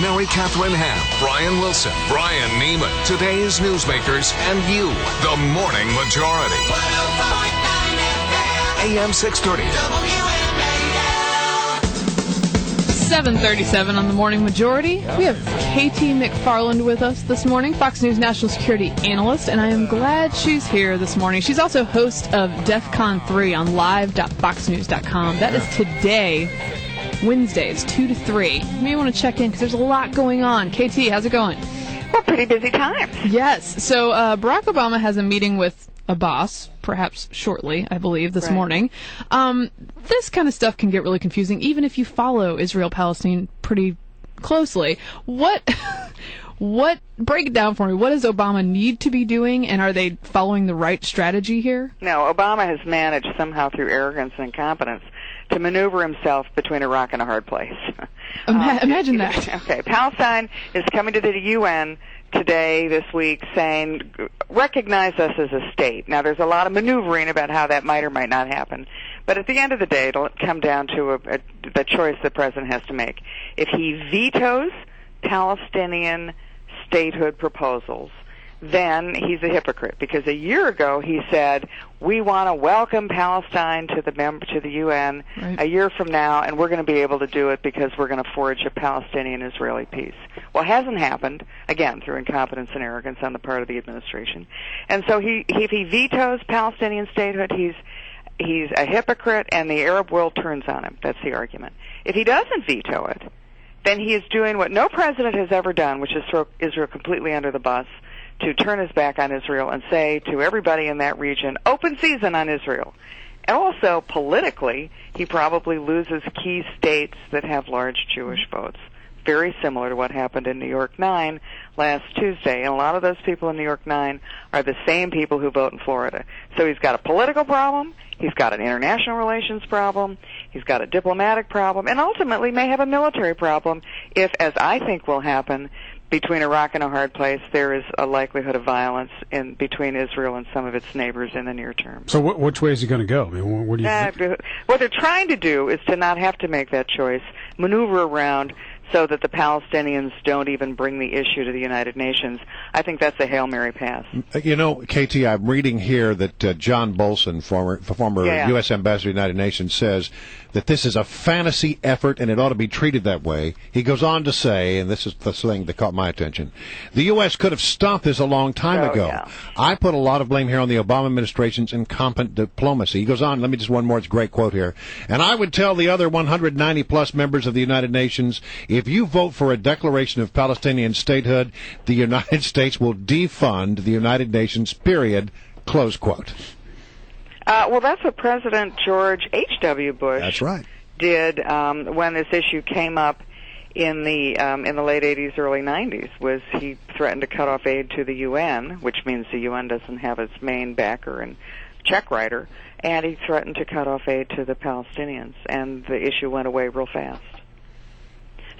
Mary Catherine Ham, Brian Wilson, Brian Neiman, today's newsmakers, and you, the Morning Majority. 105.9 AM 630. WMAL. 7:37 on the Morning Majority. We have KT McFarland with us this morning, Fox News national security analyst, and I am glad she's here this morning. She's also host of DEF CON 3 on live.foxnews.com. That is today, Wednesdays, 2 to 3. You may want to check in because there's a lot going on. KT, how's it going? Well, pretty busy time. Yes. So Barack Obama has a meeting with Abbas, perhaps shortly, I believe, this morning. This kind of stuff can get really confusing, even if you follow Israel-Palestine pretty closely. Break it down for me. What does Obama need to be doing, and are they following the right strategy here? No, Obama has managed somehow through arrogance and incompetence to maneuver himself between a rock and a hard place. Imagine that. Okay, Palestine is coming to the UN today, this week, saying, recognize us as a state. Now, there's a lot of maneuvering about how that might or might not happen. But at the end of the day, it'll come down to the choice the president has to make. If he vetoes Palestinian statehood proposals, then he's a hypocrite, because a year ago he said, we want to welcome Palestine to the UN a year from now, and we're going to be able to do it because we're going to forge a Palestinian-Israeli peace. Well, it hasn't happened, again, through incompetence and arrogance on the part of the administration. And so if he vetoes Palestinian statehood, he's a hypocrite, and the Arab world turns on him. That's the argument. If he doesn't veto it, then he is doing what no president has ever done, which is throw Israel completely under the bus, to turn his back on Israel and say to everybody in that region, open season on Israel. And also, politically, he probably loses key states that have large Jewish votes. Very similar to what happened in New York 9 last Tuesday. And a lot of those people in New York 9 are the same people who vote in Florida. So he's got a political problem, he's got an international relations problem, he's got a diplomatic problem, and ultimately may have a military problem if, as I think will happen, between a rock and a hard place, there is a likelihood of violence between Israel and some of its neighbors in the near term. So which way is he going to go? I mean, what do you think? What they're trying to do is to not have to make that choice, maneuver around so that the Palestinians don't even bring the issue to the United Nations. I think that's a Hail Mary pass. You know, KT, I'm reading here that John Bolson, former U.S. Ambassador to the United Nations, says that this is a fantasy effort and it ought to be treated that way. He goes on to say, and this is the thing that caught my attention, the U.S. could have stopped this a long time ago. Yeah. I put a lot of blame here on the Obama administration's incompetent diplomacy. He goes on, let me just one more, it's a great quote here. And I would tell the other 190-plus members of the United Nations, if you vote for a declaration of Palestinian statehood, the United States will defund the United Nations, period, close quote. Well, that's what President George H.W. Bush did when this issue came up in the late 80s, early 90s, was he threatened to cut off aid to the UN, which means the UN doesn't have its main backer and check writer, and he threatened to cut off aid to the Palestinians, and the issue went away real fast.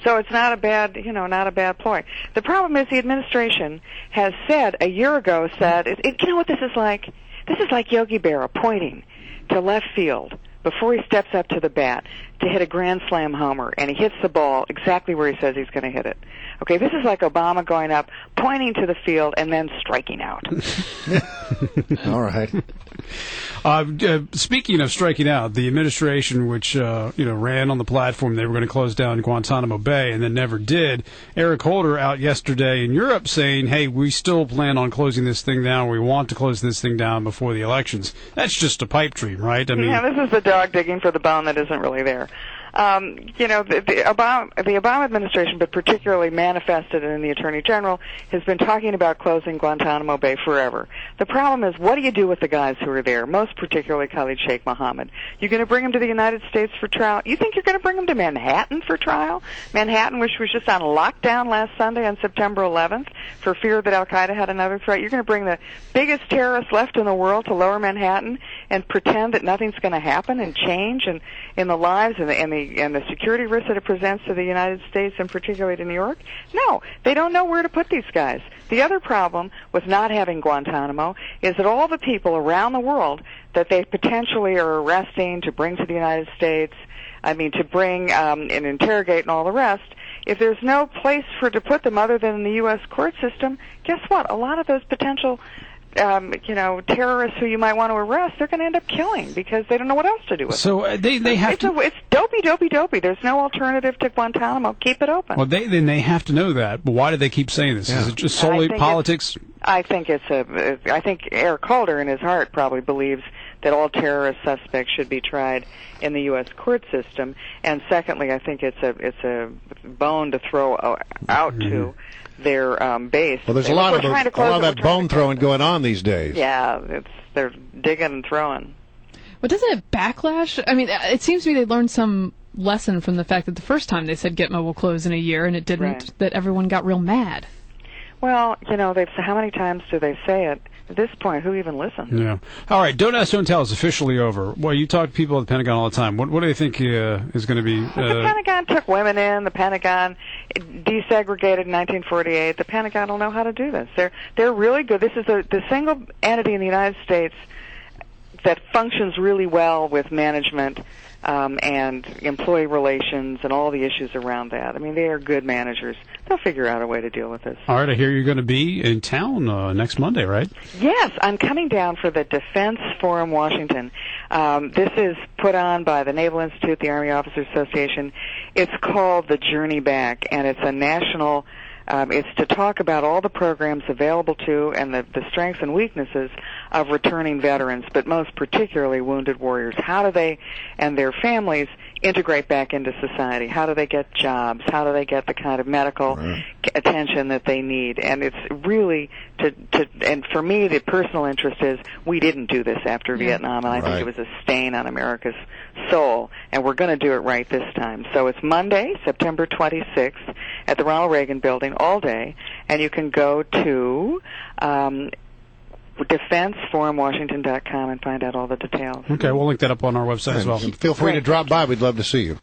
So it's not a bad ploy. The problem is the administration has said, a year ago, you know what this is like? This is like Yogi Berra pointing to left field before he steps up to the bat to hit a grand slam homer, and he hits the ball exactly where he says he's going to hit it. Okay, this is like Obama going up, pointing to the field, and then striking out. All right. Speaking of striking out, the administration, which ran on the platform they were going to close down Guantanamo Bay and then never did, Eric Holder out yesterday in Europe saying, hey, we still plan on closing this thing down. We want to close this thing down before the elections. That's just a pipe dream, right? I mean, yeah, this is the dog digging for the bone that isn't really there. The Obama administration, but particularly manifested in the Attorney General, has been talking about closing Guantanamo Bay forever. The problem is, what do you do with the guys who are there, most particularly Khalid Sheikh Mohammed? You're going to bring him to the United States for trial? You think you're going to bring him to Manhattan for trial? Manhattan, which was just on lockdown last Sunday on September 11th for fear that Al-Qaeda had another threat. You're going to bring the biggest terrorist left in the world to Lower Manhattan and pretend that nothing's going to happen and change in the lives and the security risks that it presents to the United States and particularly to New York? No, they don't know where to put these guys. The other problem with not having Guantanamo is that all the people around the world that they potentially are arresting to bring to the United States, to bring and interrogate and all the rest, if there's no place to put them other than in the U.S. court system, guess what? A lot of those potential terrorists who you might want to arrest, they're going to end up killing because they don't know what else to do with them. So they have to... It's dopey. There's no alternative to Guantanamo. Keep it open. Well, they have to know that, but why do they keep saying this? Is it just solely politics? I think Eric Holder in his heart probably believes that all terrorist suspects should be tried in the U.S. court system. And secondly, I think it's a bone to throw out to their base. Well, there's a lot of that bone throwing going on these days. Yeah, they're digging and throwing. But doesn't it backlash? I mean, it seems to me they learned some lesson from the fact that the first time they said Gitmo will close in a year and it didn't, right. That everyone got real mad. Well, how many times do they say it? At this point, who even listens? Yeah. All right, Don't Ask, Don't Tell is officially over. Well, you talk to people at the Pentagon all the time. What do you think is going to be... The Pentagon took women in. The Pentagon desegregated in 1948. The Pentagon will know how to do this. They're really good. This is the single entity in the United States that functions really well with management and employee relations and all the issues around that. I mean, they are good managers. They'll figure out a way to deal with this. All right, I hear you're going to be in town next Monday, right? Yes, I'm coming down for the Defense Forum Washington. This is put on by the Naval Institute, the Army Officers Association. It's called The Journey Back, and it's a national... it's to talk about all the programs available to and the strengths and weaknesses of returning veterans, but most particularly wounded warriors. How do they and their families integrate back into society? How do they get jobs? How do they get the kind of medical attention that they need? And it's really and for me, the personal interest is we didn't do this after Vietnam, and I think it was a stain on America's soul, and we're going to do it right this time. So it's Monday, September 26th, at the Ronald Reagan Building all day, and you can go to defenseforumwashington.com and find out all the details. Okay, we'll link that up on our website as well. Feel free to drop by. We'd love to see you.